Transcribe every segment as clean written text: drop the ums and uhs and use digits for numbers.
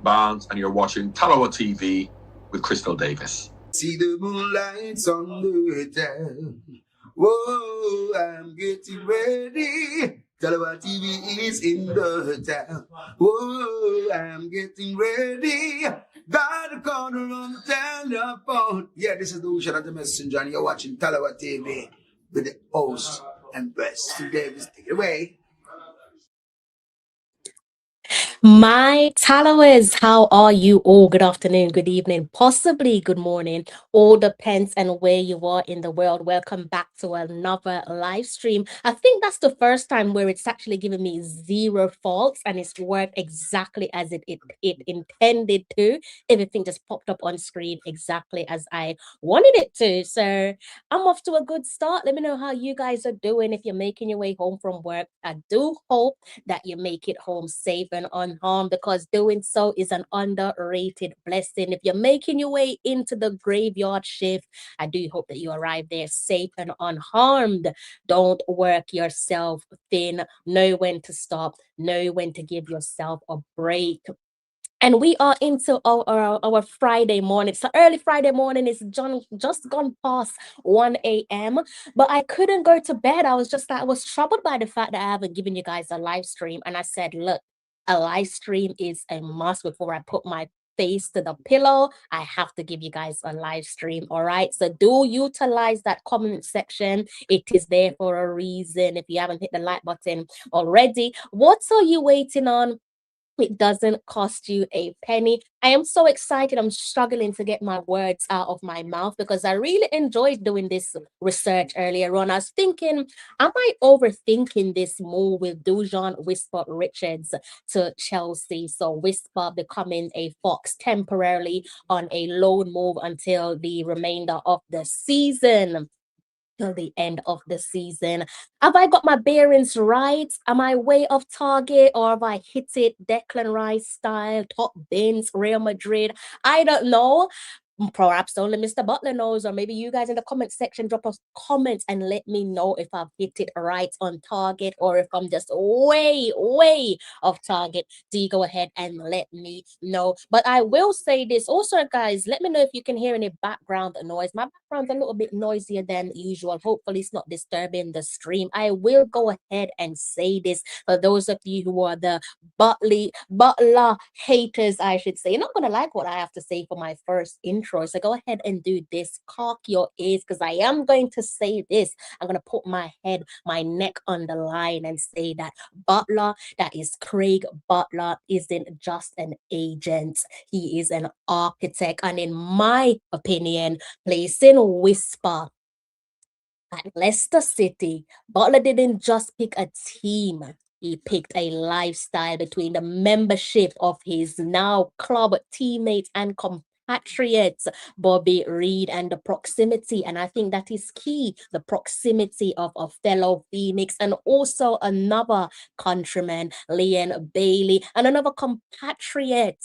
Barnes, and you're watching Talawa TV with Crystal Davis. See the moonlights on the town. Whoa, I'm getting ready. Talawa TV is in the town. Whoa, I'm getting ready. Got a corner on the telephone. Yeah, this is the Ocean of the Messenger, and you're watching Talawa TV with the host and best Davis. Take it away. My followers, how are you all? Good afternoon, good evening, possibly good morning. All depends on where you are in the world. Welcome back to another live stream. I think that's the first time where it's actually giving me 0 faults and it's worked exactly as it intended to. Everything just popped up on screen exactly as I wanted it to. So I'm off to a good start. Let me know how you guys are doing if you're making your way home from work. I do hope that you make it home safe and unharmed, because doing so is an underrated blessing. If you're making your way into the graveyard shift, I do hope that you arrive there safe and unharmed. Don't work yourself thin. Know when to stop. Know when to give yourself a break. And we are into our Friday morning. So early Friday morning is just gone past 1 a.m. But I couldn't go to bed. I was troubled by the fact that I haven't given you guys a live stream. And I said, look, a live stream is a must before I put my face to the pillow. I have to give you guys a live stream. All right. So do utilize that comment section. It is there for a reason. If you haven't hit the like button already, what are you waiting on? It doesn't cost you a penny. I am so excited. I'm struggling to get my words out of my mouth because I really enjoyed doing this research earlier on. I was thinking, am I overthinking this move with Djon Richards to Chelsea? So Whisper becoming a Fox temporarily on a loan move until the remainder of the season. Till the end of the season. Have I got my bearings right? Am I way off target, or have I hit it Declan Rice style, top bins, Real Madrid? I don't know. Perhaps only Mr. Butler knows, or maybe you guys in the comment section drop us comments and let me know if I've hit it right on target or if I'm just way off target. Do you go ahead and let me know? But I will say this also, guys, let me know if you can hear any background noise. My background's a little bit noisier than usual. Hopefully it's not disturbing the stream. I will go ahead and say this for those of you who are the Butler haters, I should say. You're not gonna like what I have to say for my first intro, so go ahead and do this. Cock your ears, because I am going to say this. I'm gonna put my head, my neck on the line and say that Butler, that is Craig Butler, isn't just an agent. He is an architect, and in my opinion, placing Whisper at Leicester City, Butler didn't just pick a team. He picked a lifestyle between the membership of his now club teammates and compatriots, Bobby Reid, and the proximity. And I think that is key, the proximity of a fellow Phoenix and also another countryman, Leon Bailey, and another compatriot,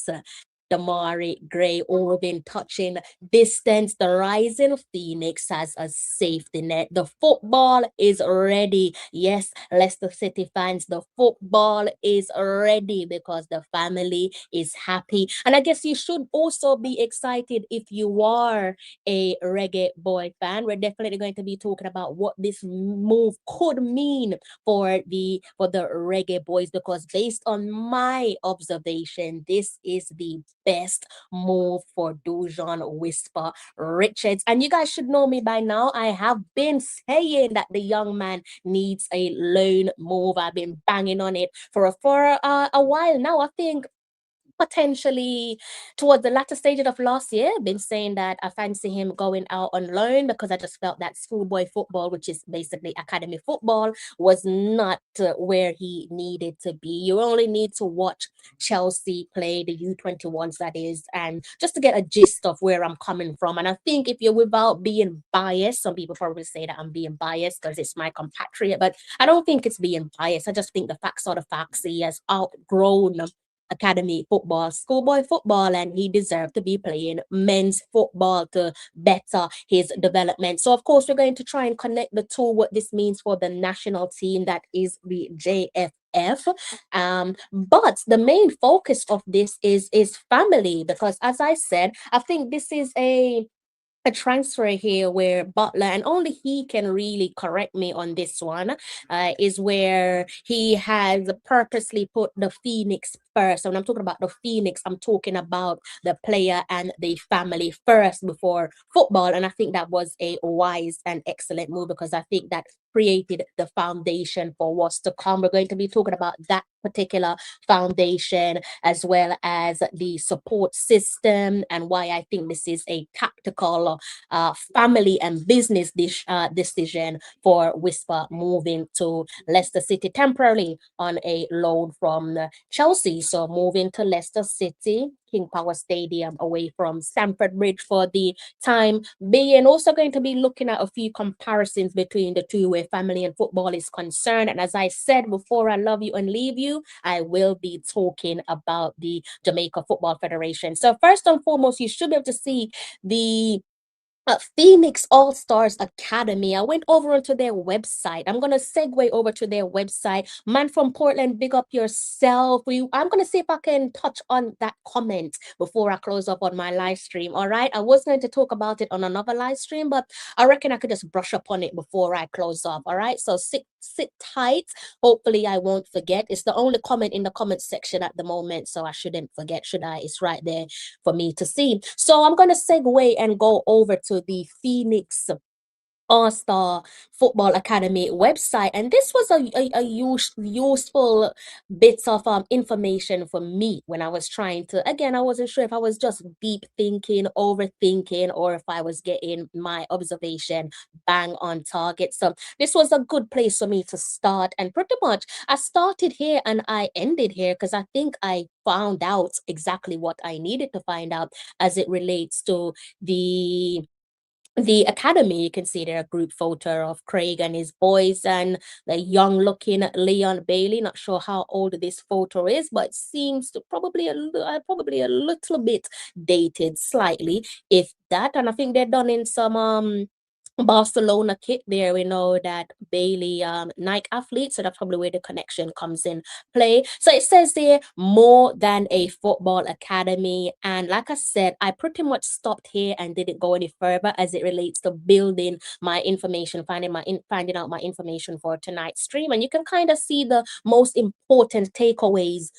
Damari Gray, all within touching distance. The rising Phoenix has a safety net. The football is ready. Yes, Leicester City fans, the football is ready because the family is happy. And I guess you should also be excited if you are a Reggae Boy fan. We're definitely going to be talking about what this move could mean for the Reggae Boys, because based on my observation, this is the best move for Dujuan Richards. And you guys should know me by now. I have been saying that the young man needs a loan move. I've been banging on it for a while now. I think potentially towards the latter stages of last year, been saying that I fancy him going out on loan, because I just felt that schoolboy football, which is basically academy football, was not where he needed to be. You only need to watch Chelsea play, the U21s that is, and just to get a gist of where I'm coming from. And I think if you're, without being biased, some people probably say that I'm being biased because it's my compatriot, but I don't think it's being biased. I just think the facts are the facts. He has outgrown academy football, schoolboy football, and he deserved to be playing men's football to better his development. So, of course, we're going to try and connect the two, what this means for the national team, that is the JFF. But the main focus of this is family, because as I said, I think this is a transfer here where Butler, and only he can really correct me on this one, is where he has purposely put the Phoenix first. When I'm talking about the Phoenix, I'm talking about the player and the family first before football. And I think that was a wise and excellent move, because I think that created the foundation for what's to come. We're going to be talking about that particular foundation, as well as the support system, and why I think this is a tactical family and business decision for Whisper moving to Leicester City temporarily on a loan from Chelsea. So moving to Leicester City, King Power Stadium, away from Stamford Bridge for the time being. Also going to be looking at a few comparisons between the two where family and football is concerned. And as I said before, I love you and leave you, I will be talking about the Jamaica Football Federation. So first and foremost, you should be able to see the Phoenix All Stars Academy. I went over onto their website. I'm gonna segue over to their website. Man from Portland, big up yourself. I'm gonna see if I can touch on that comment before I close up on my live stream. All right. I was going to talk about it on another live stream, but I reckon I could just brush up on it before I close off. All right. So sit tight. Hopefully I won't forget. It's the only comment in the comment section at the moment, so I shouldn't forget, should I? It's right there for me to see. So I'm gonna segue and go over to the Phoenix All-Star Football Academy website, and this was a useful bits of information for me when I was trying to, again, I wasn't sure if I was just deep thinking, overthinking, or if I was getting my observation bang on target. So this was a good place for me to start, and pretty much I started here and I ended here, because I think I found out exactly what I needed to find out as it relates to the academy. You can see there a group photo of Craig and his boys and the young looking Leon Bailey. Not sure how old this photo is, but it seems to probably a little bit dated, slightly, if that. And I think they're done in some Barcelona kit there. We know that Bailey Nike athlete, so that's probably where the connection comes in play. So it says there, more than a football academy, and like I said, I pretty much stopped here and didn't go any further as it relates to building my information, finding out my information for tonight's stream. And you can kind of see the most important takeaways,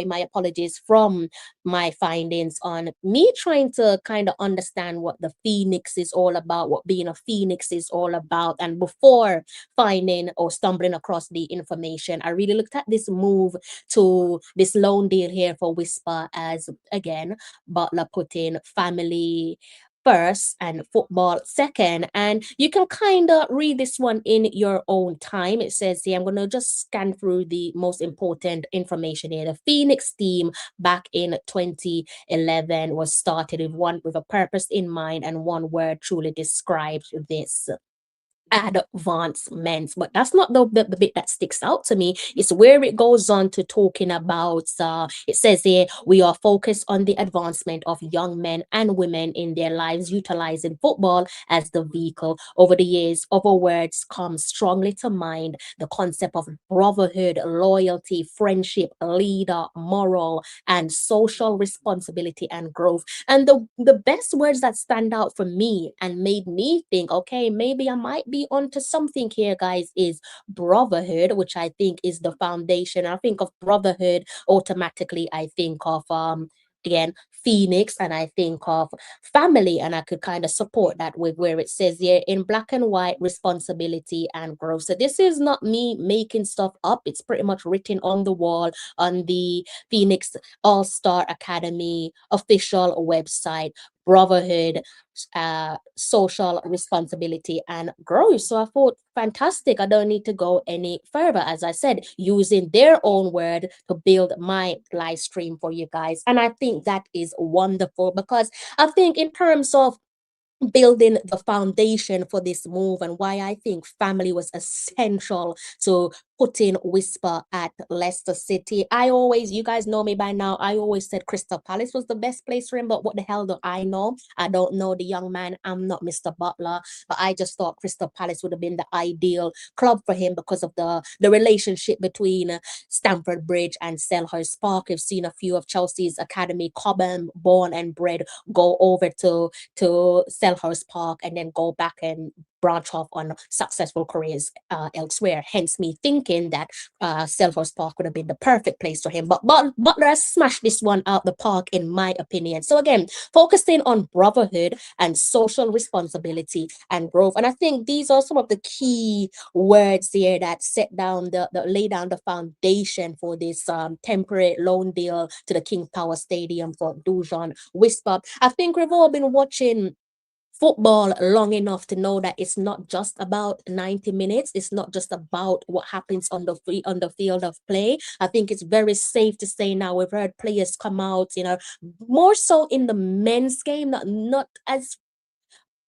my apologies, from my findings on me trying to kind of understand what the Phoenix is all about, what being a Phoenix is all about. And before finding or stumbling across the information, I really looked at this move to this loan deal here for Whisper as, again, Butler put in family first and football second. And you can kind of read this one in your own time. It says here, I'm going to just scan through the most important information here. The Phoenix team back in 2011 was started with a purpose in mind, and one word truly describes this: advancements. But that's not the bit that sticks out to me. It's where it goes on to talking about, it says here, we are focused on the advancement of young men and women in their lives, utilizing football as the vehicle. Over the years, other words come strongly to mind: the concept of brotherhood, loyalty, friendship, leader, moral, and social responsibility and growth. And the best words that stand out for me and made me think, okay, maybe I might be onto something here, guys, is brotherhood, which I think is the foundation. I think of brotherhood, automatically I think of again, Phoenix, and I think of family, and I could kind of support that with where it says here in black and white: responsibility and growth. So this is not me making stuff up. It's pretty much written on the wall on the Phoenix All-Star Academy official website: brotherhood, social responsibility and growth. So I thought, fantastic. I don't need to go any further, as I said, using their own word to build my live stream for you guys. And I think that is wonderful, because I think in terms of building the foundation for this move, and why I think family was essential to putting Whisper at Leicester City. You guys know me by now, I always said Crystal Palace was the best place for him, but what the hell do I know? I don't know the young man. I'm not Mr. Butler, but I just thought Crystal Palace would have been the ideal club for him because of the relationship between Stamford Bridge and Selhurst Park. We've seen a few of Chelsea's academy, Cobham, born and bred, go over to Selhurst Park and then go back and branch off on successful careers elsewhere. Hence me thinking that Selhurst Park would have been the perfect place for him. But Butler has smashed this one out the park, in my opinion. So again, focusing on brotherhood and social responsibility and growth. And I think these are some of the key words here that lay down the foundation for this temporary loan deal to the King Power Stadium for Djon Richards. I think we've all been watching football long enough to know that it's not just about 90 minutes. It's not just about what happens on the field of play. I think it's very safe to say now we've heard players come out, more so in the men's game, not as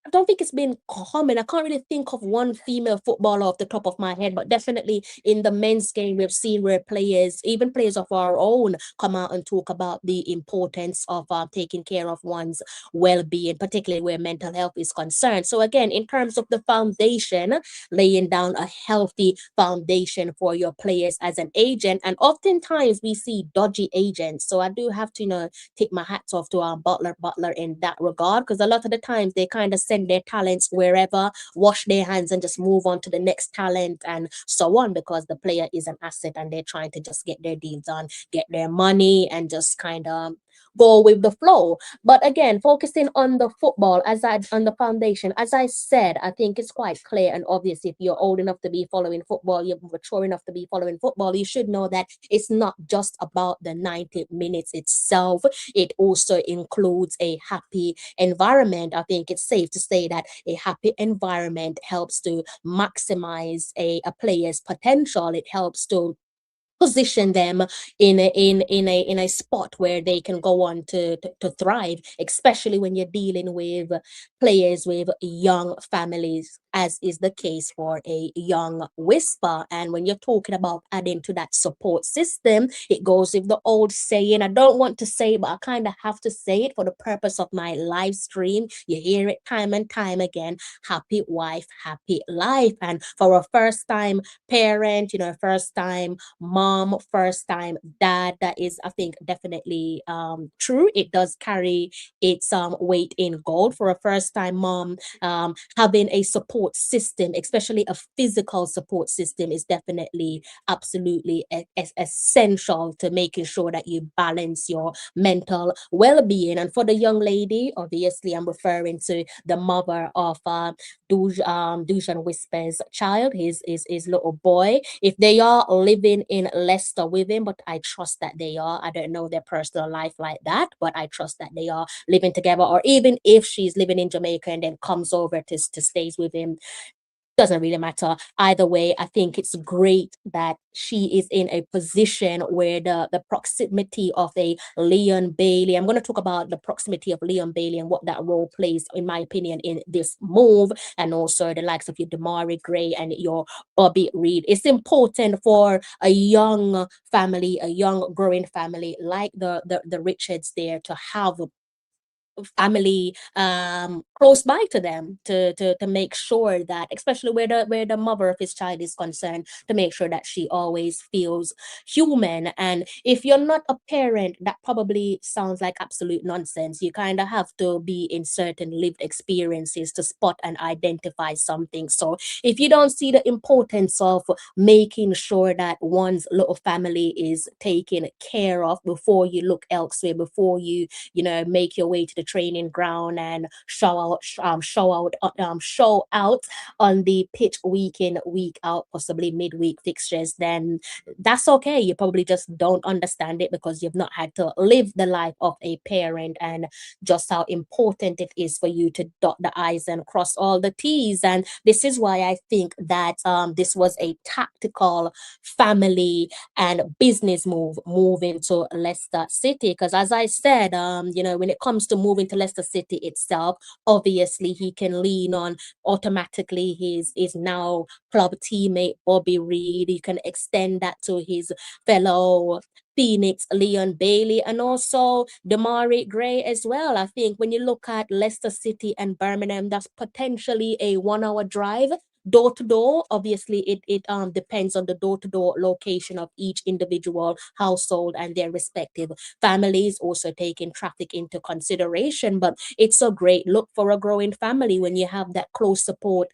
I don't think it's been common. I can't really think of one female footballer off the top of my head, but definitely in the men's game, we've seen where players, even players of our own, come out and talk about the importance of taking care of one's well-being, particularly where mental health is concerned. So again, in terms of the foundation, laying down a healthy foundation for your players as an agent, and oftentimes we see dodgy agents. So I do have to, take my hats off to our Butler in that regard, because a lot of the times they kind of send their talents wherever, wash their hands and just move on to the next talent and so on, because the player is an asset and they're trying to just get their deals done, get their money, and just kind of go with the flow. But again, focusing on the football, on the foundation, as I said, I think it's quite clear and obvious. If you're old enough to be following football, you're mature enough to be following football, you should know that it's not just about the 90 minutes itself. It also includes a happy environment. I think it's safe to say that a happy environment helps to maximize a player's potential. It helps to position them in a spot where they can go on to thrive, especially when you're dealing with players with young families, as is the case for a young Whisper. And when you're talking about adding to that support system, it goes with the old saying, I don't want to say it, but I kind of have to say it for the purpose of my live stream. You hear it time and time again: happy wife, happy life. And for a first time parent, first time mom, first time dad, that is, I think, definitely true. It does carry its weight in gold. For a first time mom, having a support system, especially a physical support system, is definitely absolutely essential to making sure that you balance your mental well-being. And for the young lady, obviously I'm referring to the mother of Djon Whisper's child, his little boy. If they are living in Leicester with him, but I trust that they are. I don't know their personal life like that, but I trust that they are living together. Or even if she's living in Jamaica and then comes over to stays with him, doesn't really matter. Either way, I think it's great that she is in a position where the proximity of a Leon Bailey, I'm going to talk about the proximity of Leon Bailey and what that role plays, in my opinion, in this move, and also the likes of your Damari Gray and your Bobby Reid. It's important for a young family, a young growing family like the Richards there, to have family close by to them, to make sure that, especially where the mother of his child is concerned, to make sure that she always feels human. And if you're not a parent, that probably sounds like absolute nonsense. You kind of have to be in certain lived experiences to spot and identify something. So if you don't see the importance of making sure that one's little family is taken care of before you look elsewhere, before you make your way to the training ground and show out on the pitch week in, week out, possibly midweek fixtures, then that's okay. You probably just don't understand it because you've not had to live the life of a parent, and just how important it is for you to dot the I's and cross all the T's. And this is why I think that this was a tactical family and business move, moving to Leicester City. Because as I said, when it comes to moving moving to Leicester City itself, obviously he can lean on automatically his now club teammate Bobby Reid. You can extend that to his fellow Phoenix, Leon Bailey, and also Damari Gray as well. I think when you look at Leicester City and Birmingham, that's potentially a 1 hour drive door to door. Obviously it depends on the door to door location of each individual household and their respective families, also taking traffic into consideration. But it's a great look for a growing family when you have that close support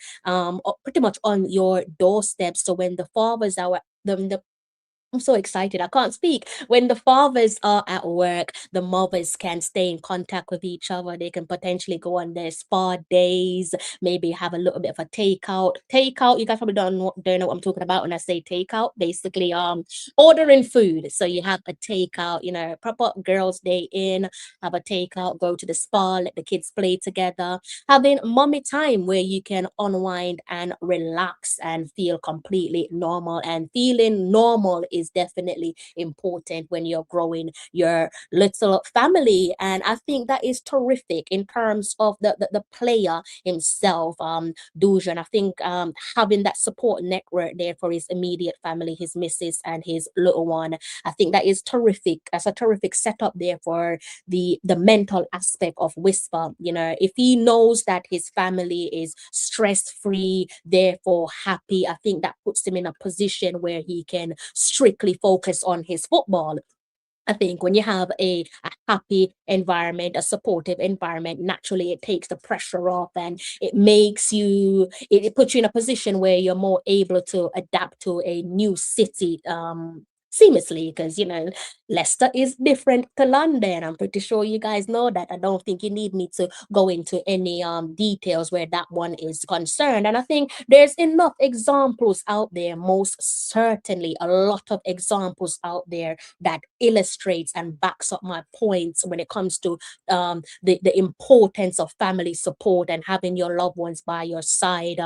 pretty much on your doorstep. So when the fathers are the I'm so excited. I can't speak. When the fathers are at work, the mothers can stay in contact with each other. They can potentially go on their spa days, maybe have a little bit of a takeout. Takeout, you guys probably don't know what I'm talking about when I say takeout. Basically, ordering food. So you have a takeout, proper girls' day in, have a takeout, go to the spa, let the kids play together, having mommy time where you can unwind and relax and feel completely normal. And feeling normal is definitely important when you're growing your little family. And I think that is terrific in terms of the player himself, Dujuan. I think having that support network there for his immediate family, his missus and his little one, I think that is terrific. That's a terrific setup there for the mental aspect of Whisper. If he knows that his family is stress-free, therefore happy, I think that puts him in a position where he can strictly focus on his football. I think when you have a happy environment, a supportive environment, naturally it takes the pressure off, and it puts you in a position where you're more able to adapt to a new city seamlessly, because Leicester is different to London. I'm pretty sure you guys know that. I don't think you need me to go into any details where that one is concerned. And I think there's enough examples out there, most certainly a lot of examples out there that illustrates and backs up my points when it comes to the importance of family support and having your loved ones by your side,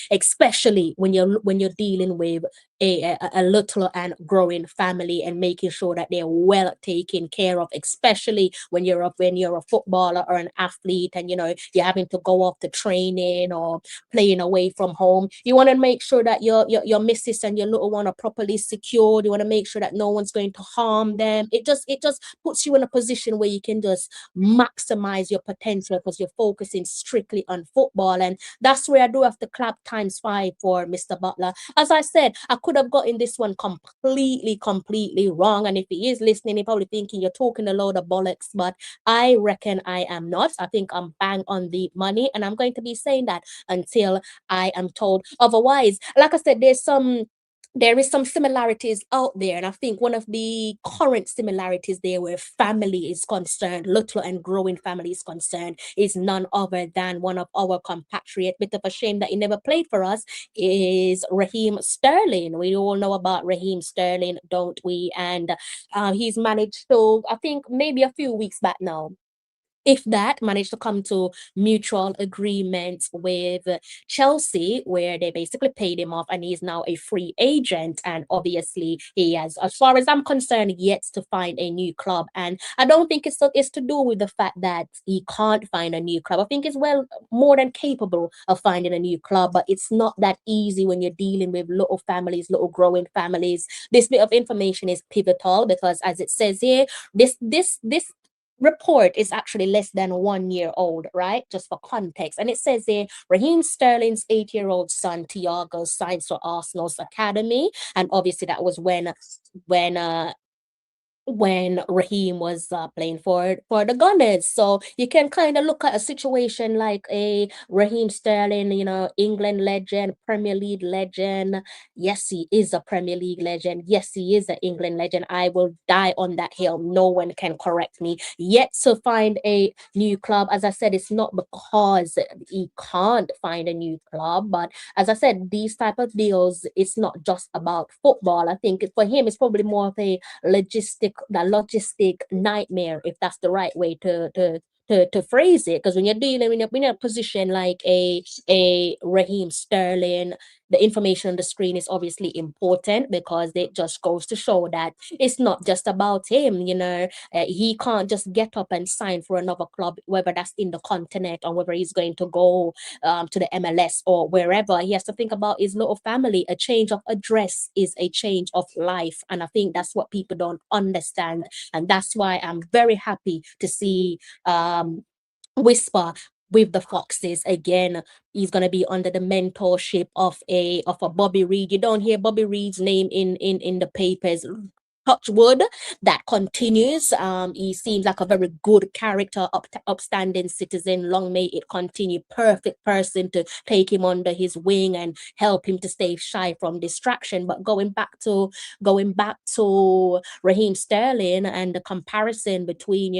especially when you're dealing with a little and growing family, and making sure that they're well taken care of, especially when you're a footballer or an athlete, and you're having to go off to training or playing away from home. You want to make sure that your missus and your little one are properly secured. You want to make sure that no one's going to harm them. It just puts you in a position where you can just maximize your potential, because you're focusing strictly on football. And that's where I do have to clap ×5 for Mr. Butler. As I said, I could have gotten this one completely wrong. And if he is listening, he's probably thinking you're talking a load of bollocks, but I reckon I am not. I think I'm bang on the money, and I'm going to be saying that until I am told otherwise. Like I said, there is some similarities out there, and I think one of the current similarities there where family is concerned, little and growing family is concerned, is none other than one of our compatriot. Bit of a shame that he never played for us, is Raheem Sterling. We all know about Raheem Sterling, don't we? And he's managed to, I think maybe a few weeks back now, if that, managed to come to mutual agreement with Chelsea, where they basically paid him off, and he's now a free agent. And obviously he has, as far as I'm concerned, yet to find a new club. And I don't think it's to do with the fact that he can't find a new club. I think he's well more than capable of finding a new club, but it's not that easy when you're dealing with little families, little growing families. This bit of information is pivotal, because as it says here, this report is actually less than 1 year old, right? Just for context. And it says here, Raheem Sterling's 8-year-old son, Thiago, signs for Arsenal's academy. And obviously that was when Raheem was playing for the Gunners. So you can kind of look at a situation like a Raheem Sterling, England legend, Premier League legend. Yes, he is a Premier League legend. Yes, he is an England legend. I will die on that hill. No one can correct me. Yet to find a new club, as I said, it's not because he can't find a new club, but as I said, these type of deals, it's not just about football. I think for him, it's probably more of a logistic nightmare, if that's the right way to phrase it. Because when you're in a position like a Raheem Sterling, the information on the screen is obviously important because it just goes to show that it's not just about him, he can't just get up and sign for another club, whether that's in the continent or whether he's going to go to the MLS or wherever. He has to think about his little family. A change of address is a change of life. And I think that's what people don't understand. And that's why I'm very happy to see Whisper with the Foxes again. He's gonna be under the mentorship of a Bobby Reid. You don't hear Bobby Reid's name in the papers. Touch wood, that continues. He seems like a very good character, upstanding citizen. Long may it continue. Perfect person to take him under his wing and help him to stay shy from distraction. But going back to Raheem Sterling and the comparison between,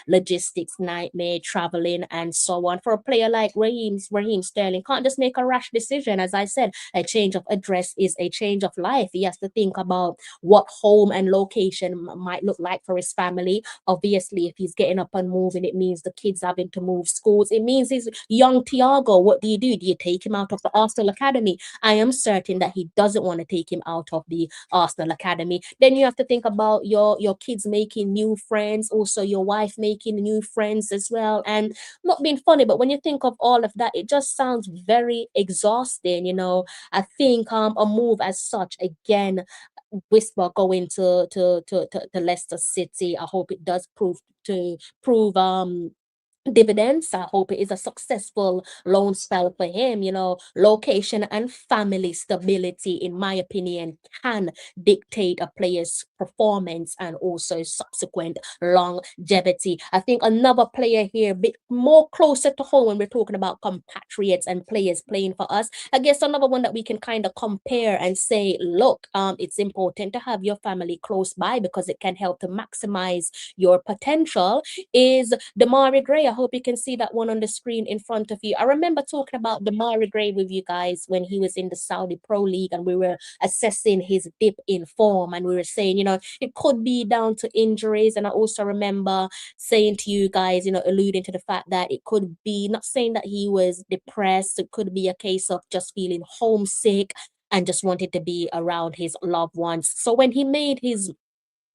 logistics, nightmare, traveling, and so on. For a player like Raheem Sterling, can't just make a rash decision. As I said, a change of address is a change of life. He has to think about what home and location might look like for his family. Obviously, if he's getting up and moving, it means the kids having to move schools. It means he's young Tiago. What do? Do you take him out of the Arsenal Academy? I am certain that he doesn't want to take him out of the Arsenal Academy. Then you have to think about your kids making new friends, also your wife making new friends as well. And not being funny, but when you think of all of that, it just sounds very exhausting. I think a move as such, again, Whisper going to Leicester City. I hope it does prove dividends. I hope it is a successful loan spell for him. Location and family stability, in my opinion, can dictate a player's performance and also subsequent longevity. I think another player here, a bit more closer to home when we're talking about compatriots and players playing for us. I guess another one that we can kind of compare and say, look, it's important to have your family close by because it can help to maximize your potential, is Damari Gray. I hope you can see that one on the screen in front of you. I remember talking about Damari Gray with you guys when he was in the Saudi Pro League and we were assessing his dip in form, and we were saying, it could be down to injuries. And I also remember saying to you guys, alluding to the fact that it could be, not saying that he was depressed, it could be a case of just feeling homesick and just wanted to be around his loved ones. So when he made his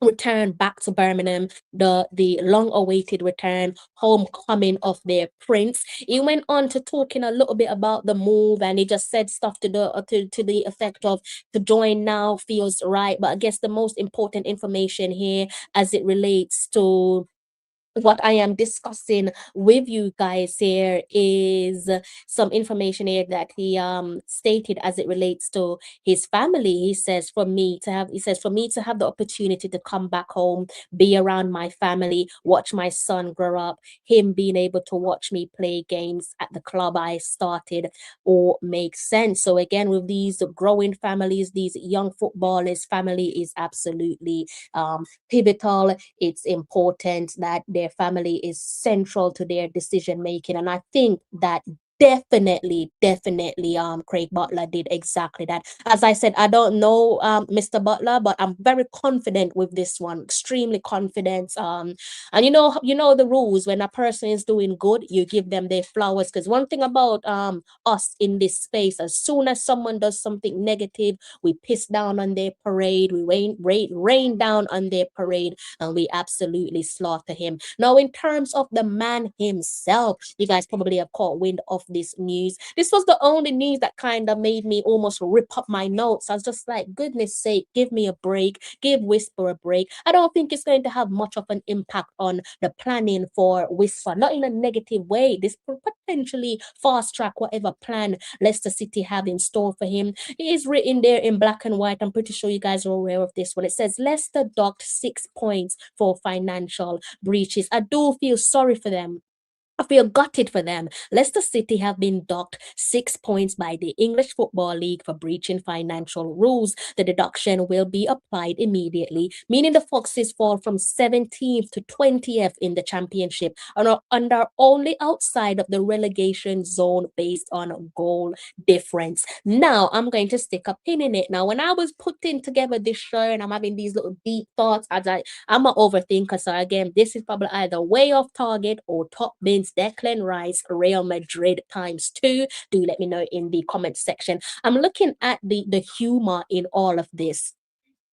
return back to Birmingham, the long-awaited return, homecoming of their prince, he went on to talking a little bit about the move, and he just said stuff to the effect of, to join now feels right. But I guess the most important information here, as it relates to what I am discussing with you guys here, is some information here that he stated as it relates to his family. He says, for me to have the opportunity to come back home, be around my family, watch my son grow up, him being able to watch me play games at the club I started, all makes sense. So again, with these growing families, these young footballers, family is absolutely pivotal. It's important that their family is central to their decision making, and I think that definitely Craig Butler did exactly that. As I said, I don't know Mr. Butler, but I'm very confident with this one, extremely confident. And you know the rules. When a person is doing good, you give them their flowers, because one thing about us in this space, as soon as someone does something negative, we piss down on their parade, we rain down on their parade, and we absolutely slaughter him. Now, in terms of the man himself, you guys probably have caught wind of this news. This was the only news that kind of made me almost rip up my notes. I was just like, goodness sake, give me a break, give Whisper a break. I don't think it's going to have much of an impact on the planning for Whisper, not in a negative way. This could potentially fast track whatever plan Leicester City have in store for him. It is written there in black and white. I'm pretty sure you guys are aware of this one. It says Leicester docked 6 points for financial breaches. I do feel sorry for them. I feel gutted for them. Leicester City have been docked 6 points by the English Football League for breaching financial rules. The deduction will be applied immediately, meaning the Foxes fall from 17th to 20th in the championship and are only outside of the relegation zone based on goal difference. Now, I'm going to stick a pin in it. Now, when I was putting together this show and I'm having these little deep thoughts, I'm an overthinker. So again, this is probably either way off target or top bin It's Declan Rice, Real Madrid ×2. Do let me know in the comment section. I'm looking at the humor in all of this.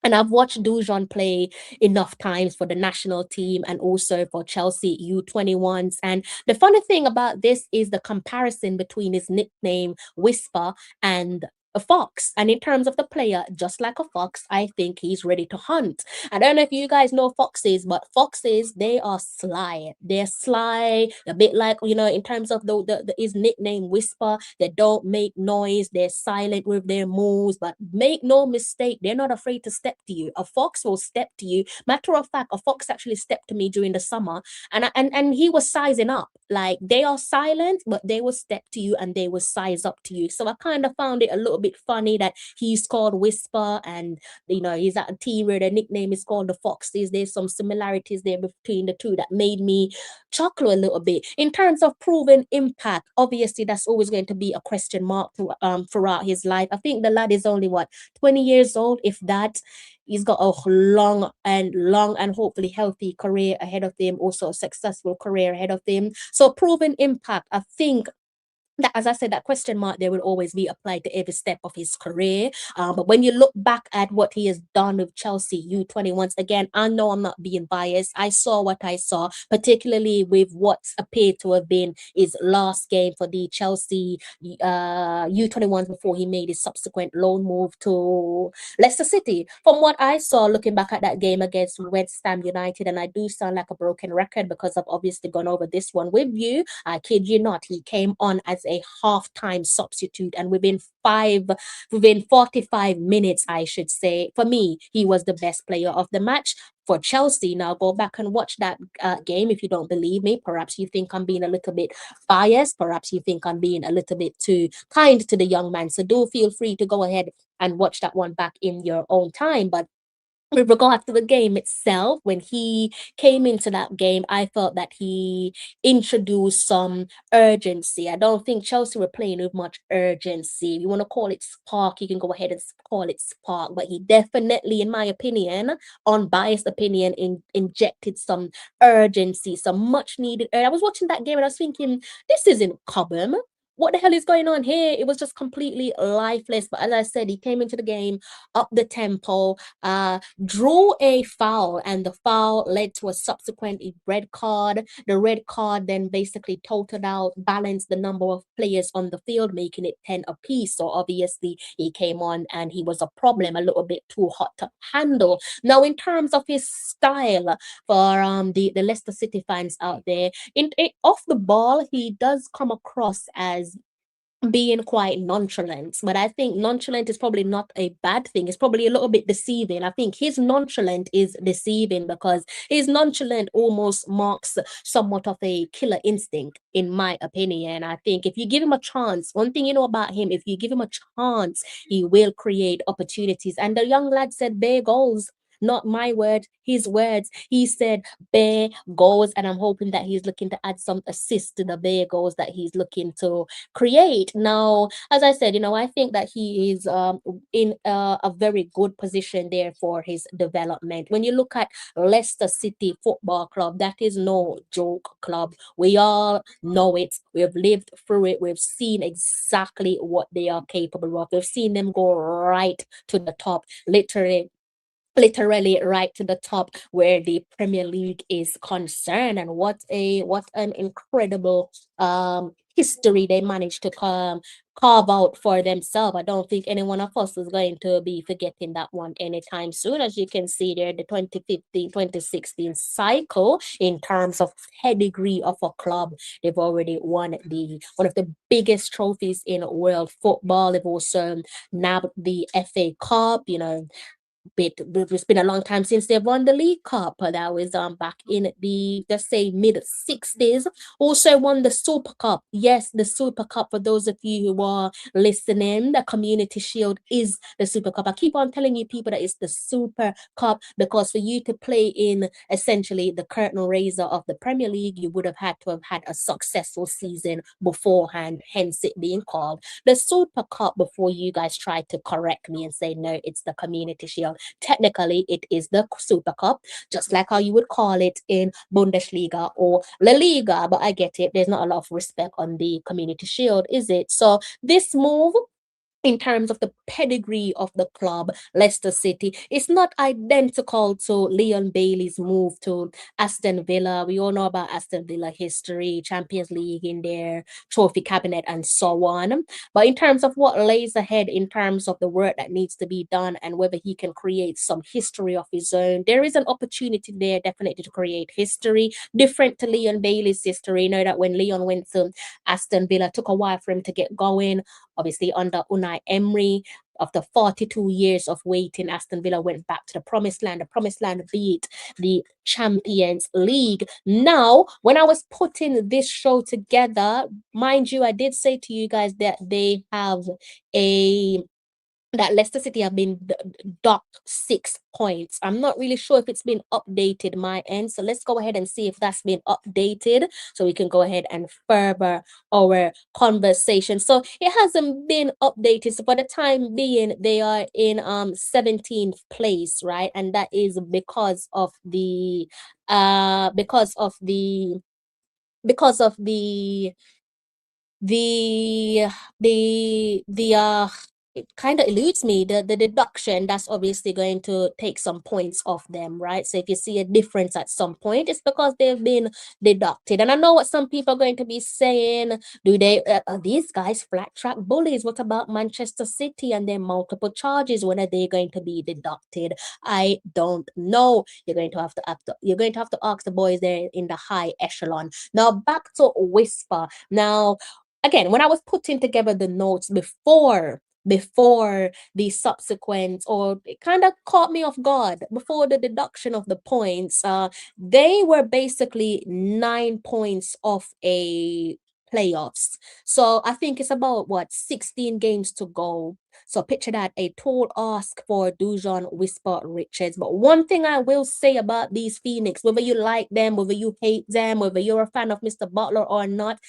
And I've watched Dujuan play enough times for the national team and also for Chelsea U21s. And the funny thing about this is the comparison between his nickname Whisper and a fox. And in terms of the player, just like a fox, I think he's ready to hunt. I don't know if you guys know foxes, but foxes, they are sly. They're sly, a bit like, in terms of his nickname Whisper, they don't make noise, they're silent with their moves, but make no mistake, they're not afraid to step to you. A fox will step to you. Matter of fact, a fox actually stepped to me during the summer, and he was sizing up. Like, they are silent, but they will step to you and they will size up to you. So I kind of found it a little bit funny that he's called Whisper, and he's at a team where the nickname is called the Foxes. There's some similarities there between the two that made me chuckle a little bit. In terms of proven impact, obviously that's always going to be a question mark throughout his life. I think the lad is only 20 years old, if that. He's got a long and hopefully healthy career ahead of him, also a successful career ahead of him. So proven impact, I think that, as I said, that question mark there will always be applied to every step of his career. But when you look back at what he has done with Chelsea U21s, again, I know I'm not being biased. I saw what I saw, particularly with what appeared to have been his last game for the Chelsea U21s before he made his subsequent loan move to Leicester City. From what I saw, looking back at that game against West Ham United, and I do sound like a broken record because I've obviously gone over this one with you. I kid you not, he came on as a half-time substitute, and within 45 minutes, I should say, for me, he was the best player of the match for Chelsea. Now go back and watch that game if you don't believe me. Perhaps you think I'm being a little bit biased. Perhaps you think I'm being a little bit too kind to the young man. So do feel free to go ahead and watch that one back in your own time. But with regard to the game itself, when he came into that game, I felt that he introduced some urgency. I don't think Chelsea were playing with much urgency. If you want to call it spark, you can go ahead and call it spark. But he definitely, in my opinion, unbiased opinion, injected some urgency, some much needed. I was watching that game and I was thinking, this isn't Cobham. What the hell is going on here? It was just completely lifeless. But as I said, he came into the game up the tempo, drew a foul, and the foul led to a subsequent red card. The red card then basically totaled out, balanced the number of players on the field, making it 10 apiece. So obviously he came on and he was a problem, a little bit too hot to handle. Now, in terms of his style, for the Leicester City fans out there, off the ball, he does come across as being quite nonchalant, but I think nonchalant is probably not a bad thing. It's probably a little bit deceiving. I think his nonchalant is deceiving because his nonchalant almost marks somewhat of a killer instinct, in my opinion. I think if you give him a chance, one thing you know about him, if you give him a chance, he will create opportunities. And the young lad said bare goals. Not my word, his words. He said bare goals, and I'm hoping that he's looking to add some assists to the bare goals that he's looking to create. Now, as I said, I think that he is in a very good position there for his development. When you look at Leicester City Football Club, that is no joke club. We all know it. We've lived through it. We've seen exactly what they are capable of. We've seen them go right to the top, literally right to the top where the Premier League is concerned. And what an incredible history they managed to carve out for themselves. I don't think any one of us is going to be forgetting that one anytime soon. As you can see there, the 2015-2016 cycle, in terms of pedigree of a club, they've already won one of the biggest trophies in world football. They've also nabbed the FA Cup, it's been a long time since they've won the League Cup. That was back in the, let's say, mid-60s. Also won the Super Cup. Yes, the Super Cup, for those of you who are listening, the Community Shield is the Super Cup. I keep on telling you people that it's the Super Cup because for you to play in essentially the curtain raiser of the Premier League, you would have had to have had a successful season beforehand, hence it being called the Super Cup, before you guys try to correct me and say, no, it's the Community Shield. Technically, it is the Super Cup, just like how you would call it in Bundesliga or La Liga. But I get it. There's not a lot of respect on the Community Shield, is it? So this move, in terms of the pedigree of the club, Leicester City, it's not identical to Leon Bailey's move to Aston Villa. We all know about Aston Villa history, Champions League in their trophy cabinet, and so on. But in terms of what lays ahead, in terms of the work that needs to be done, and whether he can create some history of his own, there is an opportunity there definitely to create history, different to Leon Bailey's history. You know that when Leon went to Aston Villa, took a while for him to get going. Obviously, under Unai Emery, after 42 years of waiting, Aston Villa went back to the promised land. The promised land beat the Champions League. Now, when I was putting this show together, mind you, I did say to you guys that they have that Leicester City have been docked 6 points. I'm not really sure if it's been updated my end. So let's go ahead and see if that's been updated so we can go ahead and further our conversation. So it hasn't been updated. So for the time being, they are in 17th place, right? And that is because of the because of the the it kind of eludes me, the deduction that's obviously going to take some points off them, right? So if you see a difference at some point, it's because they've been deducted. And I know what some people are going to be saying. Are these guys flat track bullies? What about Manchester City and their multiple charges? When are they going to be deducted? I don't know. You're going to have to ask the boys there in the high echelon. Now back to Whisper. Now, again, when I was putting together the notes before the subsequent, or it kind of caught me off guard before the deduction of the points, they were basically 9 points off a playoffs. So I think it's about 16 games to go. So picture that, a tall ask for Dujuan Richards. But one thing I will say about these Phoenix, whether you like them, whether you hate them, whether you're a fan of Mr. Butler or not,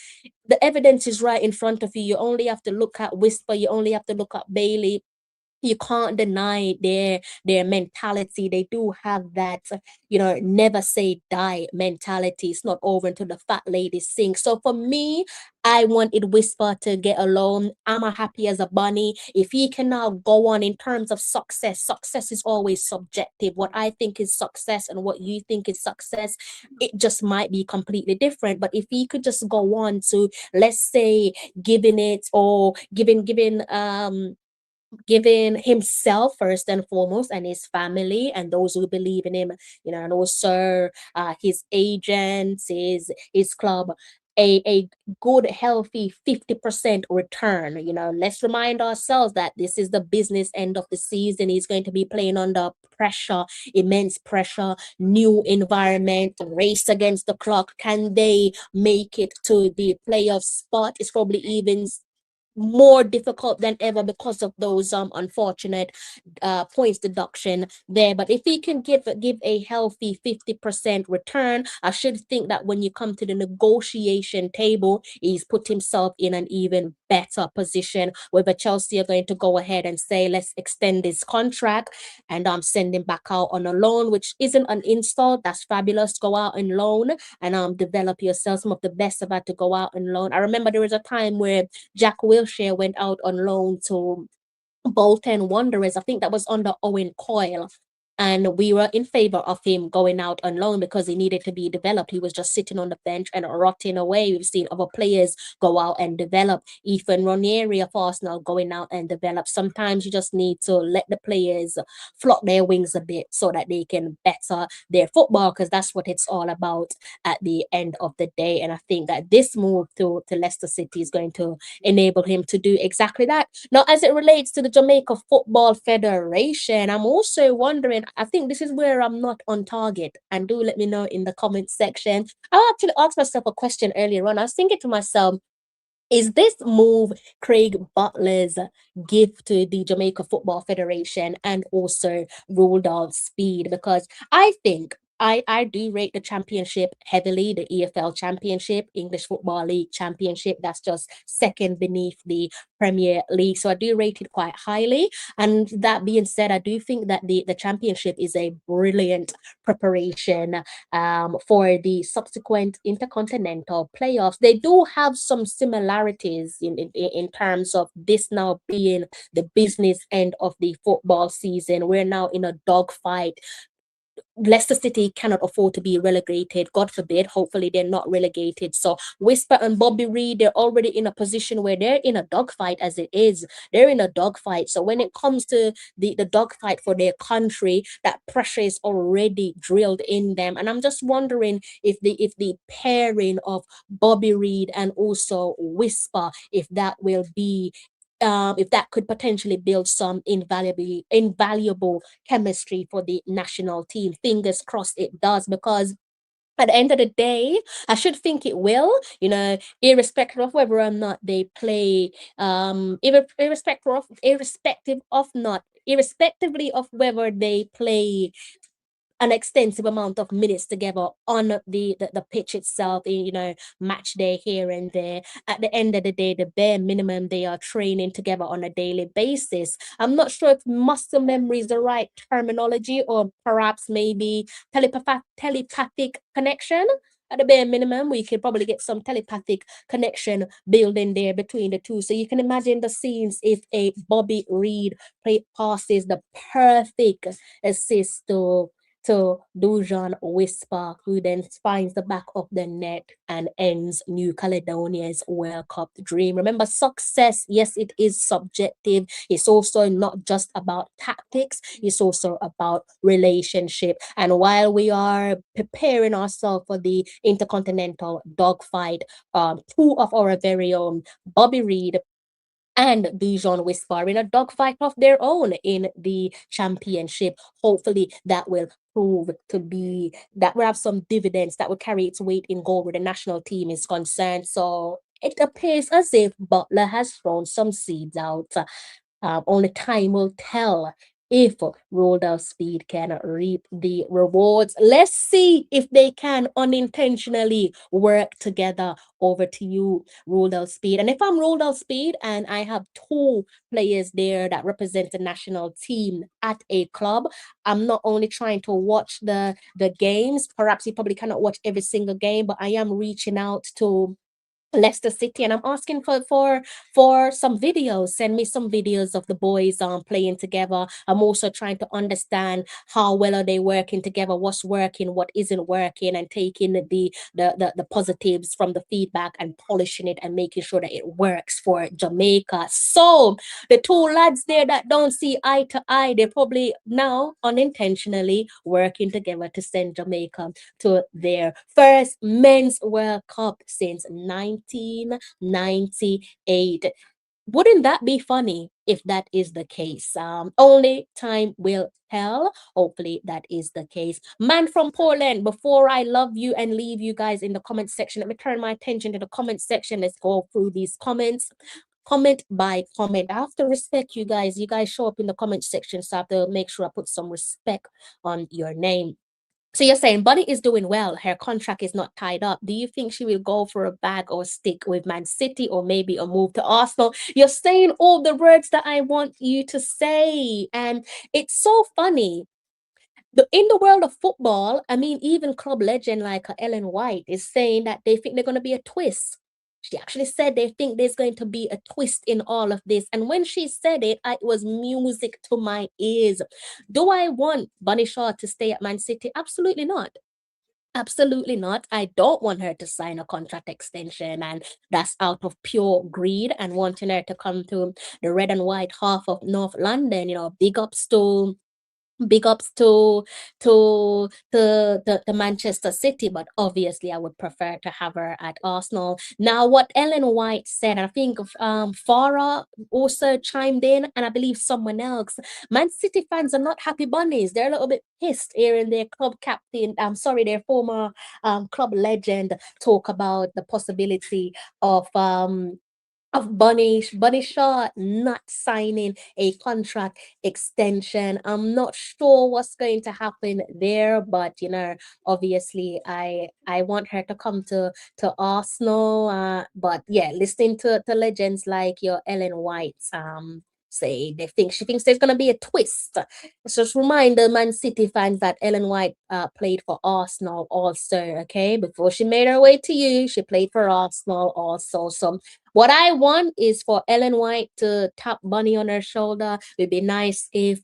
the evidence is right in front of you. You only have to look at Whisper. You only have to look at Bailey. You can't deny their mentality. They do have that, never say die mentality. It's not over until the fat lady sings. So for me, I wanted Whisper to get alone. I'm a happy as a bunny. If he can now go on in terms of success is always subjective. What I think is success and what you think is success, it just might be completely different. But if he could just go on to, let's say, giving himself first and foremost, and his family and those who believe in him, and also his agents, his club, a good healthy 50% return. Let's remind ourselves that this is the business end of the season. He's going to be playing under pressure, immense pressure, new environment, race against the clock. Can they make it to the playoff spot? It's probably even more difficult than ever because of those unfortunate points deduction there. But if he can give a healthy 50% return, I should think that when you come to the negotiation table, he's put himself in an even better position. Whether Chelsea are going to go ahead and say, let's extend this contract and send him back out on a loan, which isn't an install. That's fabulous. Go out and loan and develop yourself. Some of the best about to go out and loan. I remember there was a time where Jack Wilshere went out on loan to Bolton Wanderers. I think that was under Owen Coyle. And we were in favor of him going out on loan because he needed to be developed. He was just sitting on the bench and rotting away. We've seen other players go out and develop. Ethan Ranieri of Arsenal going out and develop. Sometimes you just need to let the players flop their wings a bit so that they can better their football, because that's what it's all about at the end of the day. And I think that this move to Leicester City is going to enable him to do exactly that. Now, as it relates to the Jamaica Football Federation, I'm also wondering, I think this is where I'm not on target, and do let me know in the comment section. I actually asked myself a question earlier on. I was thinking to myself, is this move Craig Butler's gift to the Jamaica Football Federation and also ruled out speed? Because I think I do rate the championship heavily, the EFL Championship, English Football League Championship. That's just second beneath the Premier League. So I do rate it quite highly. And that being said, I do think that the championship is a brilliant preparation for the subsequent intercontinental playoffs. They do have some similarities in terms of this now being the business end of the football season. We're now in a dogfight. Leicester City cannot afford to be relegated. God forbid. Hopefully, they're not relegated. So, Whisper and Bobby Reid, they're already in a position where they're in a dogfight as it is. They're in a dogfight. So, when it comes to the dogfight for their country, that pressure is already drilled in them. And I'm just wondering if the pairing of Bobby Reid and also Whisper, if that will be if that could potentially build some invaluable chemistry for the national team. Fingers crossed it does, because at the end of the day, I should think it will, irrespective of whether or not they play, irrespectively of whether they play an extensive amount of minutes together on the pitch itself, match day here and there. At the end of the day, the bare minimum, they are training together on a daily basis. I'm not sure if muscle memory is the right terminology, or perhaps maybe telepathic connection. At the bare minimum, we could probably get some telepathic connection building there between the two. So you can imagine the scenes if a Bobby Reid passes the perfect assist to Dujuan Whisper, who then finds the back of the net and ends New Caledonia's World Cup dream. Remember, success, yes, it is subjective. It's also not just about tactics, it's also about relationship. And while we are preparing ourselves for the intercontinental dogfight, two of our very own, Bobby Reid and Djon Whisper, in a dogfight of their own in the championship. Hopefully, that will prove to be, that will have some dividends that will carry its weight in gold where the national team is concerned. So it appears as if Butler has thrown some seeds out. Only time will tell if Rolled Out Speed can reap the rewards. Let's see if they can unintentionally work together. Over to you, Rolled Out Speed. And if I'm Rolled Out Speed and I have two players there that represent the national team at a club, I'm not only trying to watch the games. Perhaps you probably cannot watch every single game, but I am reaching out to Leicester City, and I'm asking for some videos. Send me some videos of the boys playing together. I'm also trying to understand how well are they working together, what's working, what isn't working, and taking the positives from the feedback and polishing it and making sure that it works for Jamaica. So the two lads there that don't see eye to eye, they're probably now unintentionally working together to send Jamaica to their first men's World Cup since 1998. Wouldn't that be funny if that is the case? Only time will tell. Hopefully that is the case. Man from Portland, before I love you and leave you guys in the comment section, let me turn my attention to the comment section. Let's go through these comments. Comment by comment. I have to respect you guys. You guys show up in the comment section, so I have to make sure I put some respect on your name. So you're saying Bunny is doing well. Her contract is not tied up. Do you think she will go for a bag or stick with Man City, or maybe a move to Arsenal? You're saying all the words that I want you to say. And it's so funny. In the world of football, I mean, even club legend like Ellen White is saying that they think they're going to be a twist. She actually said they think there's going to be a twist in all of this. And when she said it, it was music to my ears. Do I want Bunny Shaw to stay at Man City? Absolutely not. Absolutely not. I don't want her to sign a contract extension, and that's out of pure greed and wanting her to come to the red and white half of North London. Big ups to Manchester City, but obviously I would prefer to have her at Arsenal. Now, what Ellen White said, and I think Farah also chimed in, and I believe someone else. Man City fans are not happy bunnies. They're a little bit pissed hearing their club captain, their former club legend talk about the possibility of of Bunny Shaw not signing a contract extension. I'm not sure what's going to happen there, but obviously I want her to come to Arsenal. But yeah, listening to legends like your Ellen White say she thinks there's gonna be a twist. Let's just remind the Man City fans that Ellen White played for Arsenal also, okay? Before she made her way to you, she played for Arsenal also. So what I want is for Ellen White to tap Bunny on her shoulder. It'd be nice if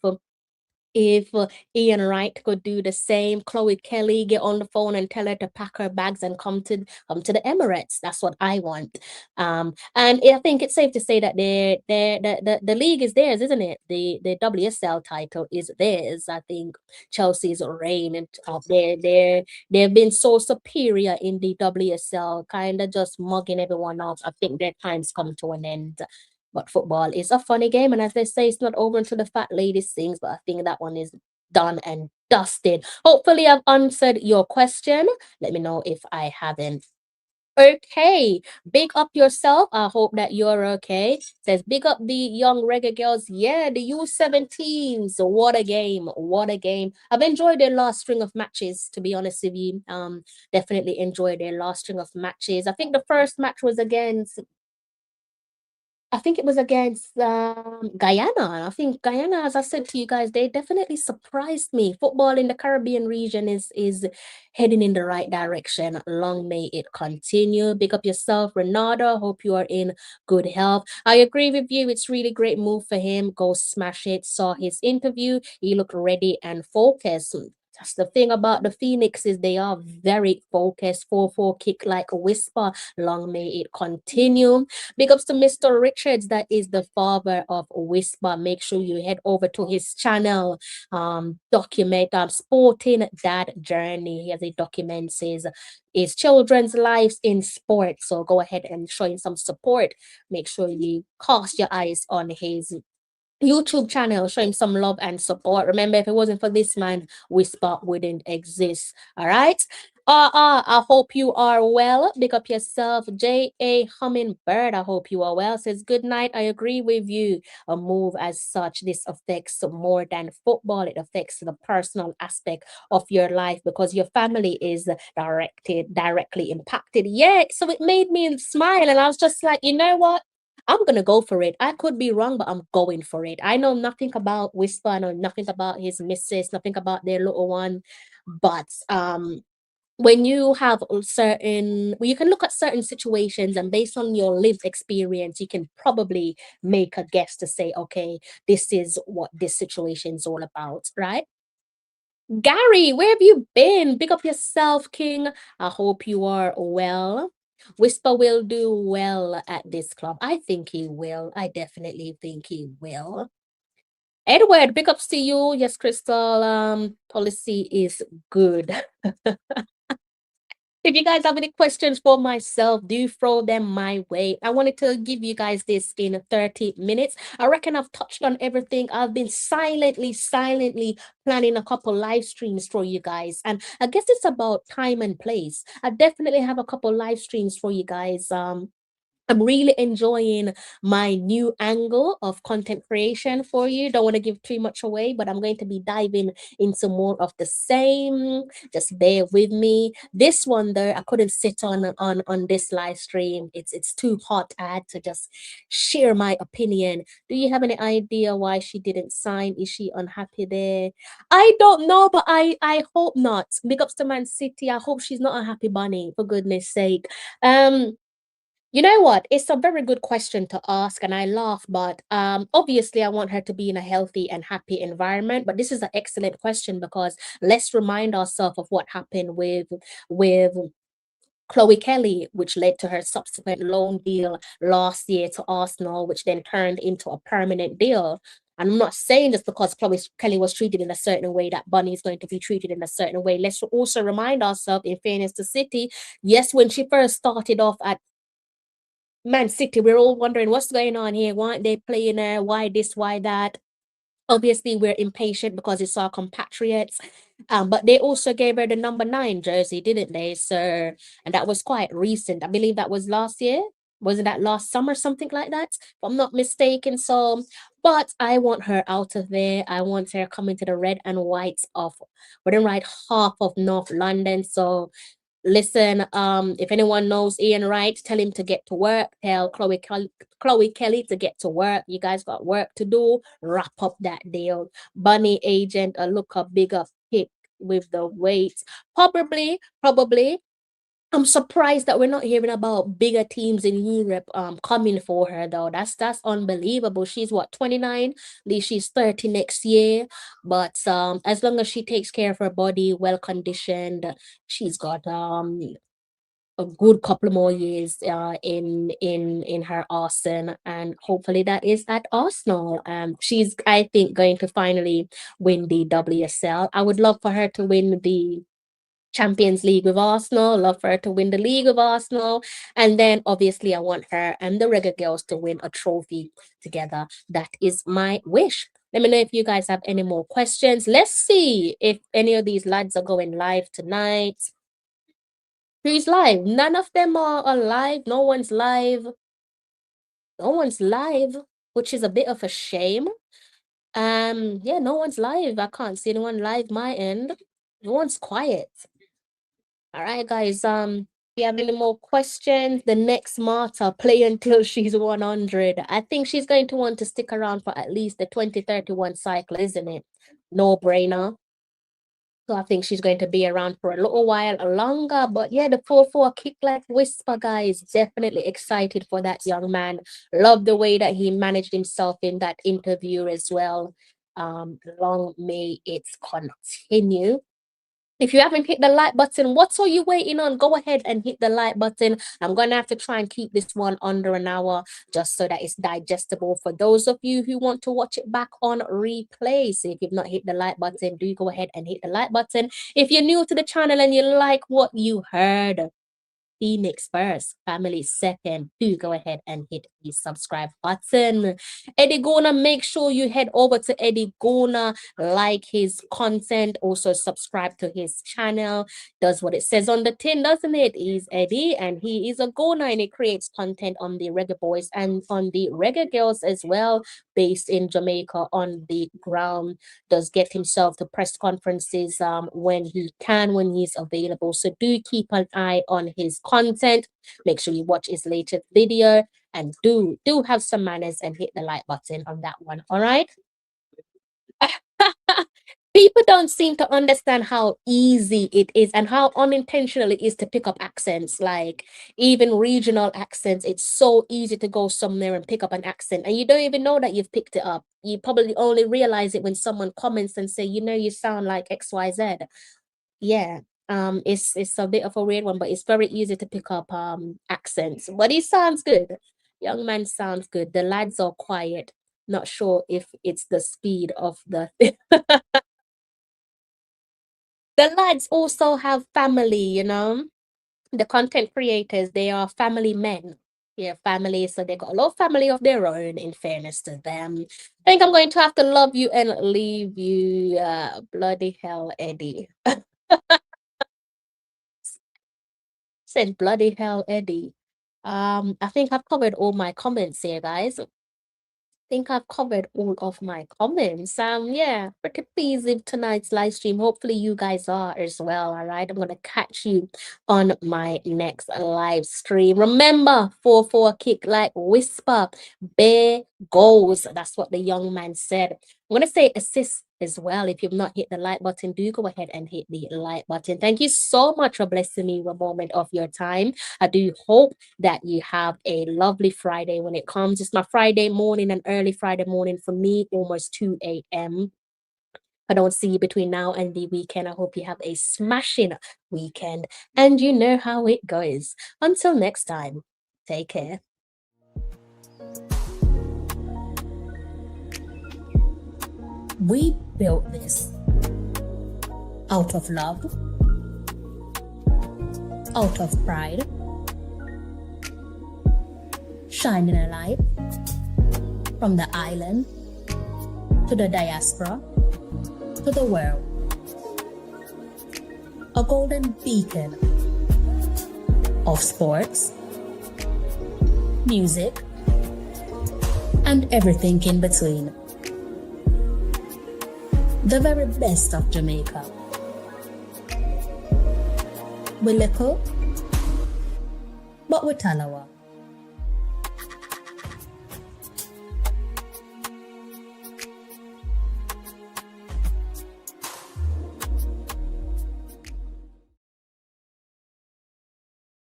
Ian Wright could do the same. Chloe Kelly get on the phone and tell her to pack her bags and come to the Emirates. That's what I want. And I think it's safe to say that the league is theirs, isn't it? The WSL title is theirs. I think Chelsea's reign and they've been so superior in the WSL, kind of just mugging everyone else. I think their time's come to an end. But football is a funny game, and as they say, it's not over until the fat lady sings. But I think that one is done and dusted. Hopefully, I've answered your question. Let me know if I haven't. Okay, big up yourself. I hope that you're okay. Says big up the young reggae girls. Yeah, the U17s. What a game! What a game! I've enjoyed their last string of matches. To be honest with you, definitely enjoyed their last string of matches. I think the first match was against I think it was against Guyana. I think Guyana, as I said to you guys, they definitely surprised me. Football in the Caribbean region is heading in the right direction. Long may it continue. Big up yourself, Renata. Hope you are in good health. I agree with you. It's really great move for him. Go smash it. Saw his interview. He looked ready and focused. That's the thing about the Phoenix is they are very focused. 4-4 kick like a whisper. Long may it continue. Big ups to Mr. Richards, that is the father of Whisper. Make sure you head over to his channel, document Sporting Dad Journey. He has a documents his children's lives in sport. So go ahead and show him some support. Make sure you cast your eyes on his YouTube channel, show him some love and support. Remember, if it wasn't for this man, Whisper wouldn't exist. All right. I hope you are well. Pick up yourself. J.A. Hummingbird, I hope you are well. Says, good night. I agree with you. A move as such, this affects more than football. It affects the personal aspect of your life because your family is directly impacted. Yeah, so it made me smile. And I was just like, you know what? I'm gonna go for it. I could be wrong, but I'm going for it. I know nothing about Whisper. I know nothing about his missus, nothing about their little one. But when you have you can look at certain situations and based on your lived experience, you can probably make a guess to say, okay, this is what this situation is all about, right? Gary, where have you been? Big up yourself, King. I hope you are well. Whisper will do well at this club. I think he will. I definitely think he will. Edward, big ups to you. Yes, Crystal. Policy is good. If you guys have any questions for myself, do throw them my way. I wanted to give you guys this in 30 minutes. I reckon I've touched on everything. I've been silently planning a couple live streams for you guys. And I guess it's about time and place. I definitely have a couple live streams for you guys. I'm really enjoying my new angle of content creation for you. Don't want to give too much away, but I'm going to be diving into more of the same. Just bear with me. This one though, I couldn't sit on this live stream. It's too hot. I had to just share my opinion. Do you have any idea why she didn't sign? Is she unhappy there? I don't know, but I hope not. Big ups to Man City. I hope she's not a happy bunny, for goodness sake. You know what? It's a very good question to ask, and I laugh, but obviously I want her to be in a healthy and happy environment. But this is an excellent question because let's remind ourselves of what happened with Chloe Kelly, which led to her subsequent loan deal last year to Arsenal, which then turned into a permanent deal. And I'm not saying this because Chloe Kelly was treated in a certain way that Bunny is going to be treated in a certain way. Let's also remind ourselves, in fairness to City, yes, when she first started off at Man City, we're all wondering what's going on here. Why aren't they playing her? Why this? Why that? Obviously, we're impatient because it's our compatriots. But they also gave her the number 9 jersey, didn't they, sir? And that was quite recent. I believe that was last year. wasn't that last summer, something like that, if I'm not mistaken. So, but I want her out of there. I want her coming to the red and whites of red and white half of North London. So listen, if anyone knows Ian Wright, tell him to get to work. Tell Chloe Kelly to get to work. You guys got work to do. Wrap up that deal. Bunny Agent, look a bigger pick with the weights. Probably. I'm surprised that we're not hearing about bigger teams in Europe coming for her though. That's unbelievable. She's what, 29? At least she's 30 next year. But as long as she takes care of her body, well conditioned, she's got a good couple more years in her arsenal, and hopefully that is at Arsenal. She's, I think, going to finally win the WSL. I would love for her to win the Champions League with Arsenal, love for her to win the league with Arsenal. And then obviously I want her and the Reggae Girls to win a trophy together. That is my wish. Let me know if you guys have any more questions. Let's see if any of these lads are going live tonight. Who's live? None of them are live. No one's live. No one's live, which is a bit of a shame. Yeah, no one's live. I can't see anyone live my end. No one's quiet. All right, guys. If you have any more questions, the next Marta, play until she's 100. I think she's going to want to stick around for at least the 2031 cycle, isn't it? No brainer. So I think she's going to be around for a little while longer. But yeah, the 4-4 kick like whisper, guys. Definitely excited for that young man. Love the way that he managed himself in that interview as well. Long may it continue. If you haven't hit the like button, what are you waiting on? Go ahead and hit the like button. I'm going to have to try and keep this one under an hour just so that it's digestible for those of you who want to watch it back on replay. So if you've not hit the like button, do go ahead and hit the like button. If you're new to the channel and you like what you heard, Phoenix first, family second, do go ahead and hit the subscribe button. Eddie Gona, make sure you head over to Eddie Gona, like his content, also subscribe to his channel. Does what it says on the tin, doesn't it? He's Eddie and he is a Gona and he creates content on the Reggae Boys and on the Reggae Girls as well, based in Jamaica on the ground. Does get himself to press conferences when he can, when he's available. So do keep an eye on his content. Make sure you watch his latest video and do have some manners and hit the like button on that one. All right. People don't seem to understand how easy it is and how unintentional it is to pick up accents, like even regional accents. It's so easy to go somewhere and pick up an accent and you don't even know that you've picked it up. You probably only realize it when someone comments and say, you know, you sound like XYZ. Yeah. It's a bit of a weird one, but it's very easy to pick up accents. But he sounds good. Young man sounds good. The lads are quiet. Not sure if it's the speed of the the lads also have family, you know. The content creators, they are family men. Yeah, family. So they got a lot of family of their own, in fairness to them. I think I'm going to have to love you and leave you. Bloody hell, Eddie. Said bloody hell, Eddie. I think I've covered all my comments here, guys. Think I've covered all of my comments. Yeah, pretty pleased with tonight's live stream. Hopefully you guys are as well. All right, I'm gonna catch you on my next live stream. Remember, 4-4 kick like whisper, bare goals. That's what the young man said. I'm gonna say assist as well. If you've not hit the like button, do go ahead and hit the like button. Thank you so much for blessing me with a moment of your time. I do hope that you have a lovely Friday when it comes. It's my Friday morning, and early Friday morning for me, almost 2 a.m. I don't see you between now and the weekend. I hope you have a smashing weekend and you know how it goes. Until next time, take care. We built this out of love, out of pride, shining a light from the island to the diaspora to the world. A golden beacon of sports, music, and everything in between. The very best of Jamaica. We little, but we Talawa.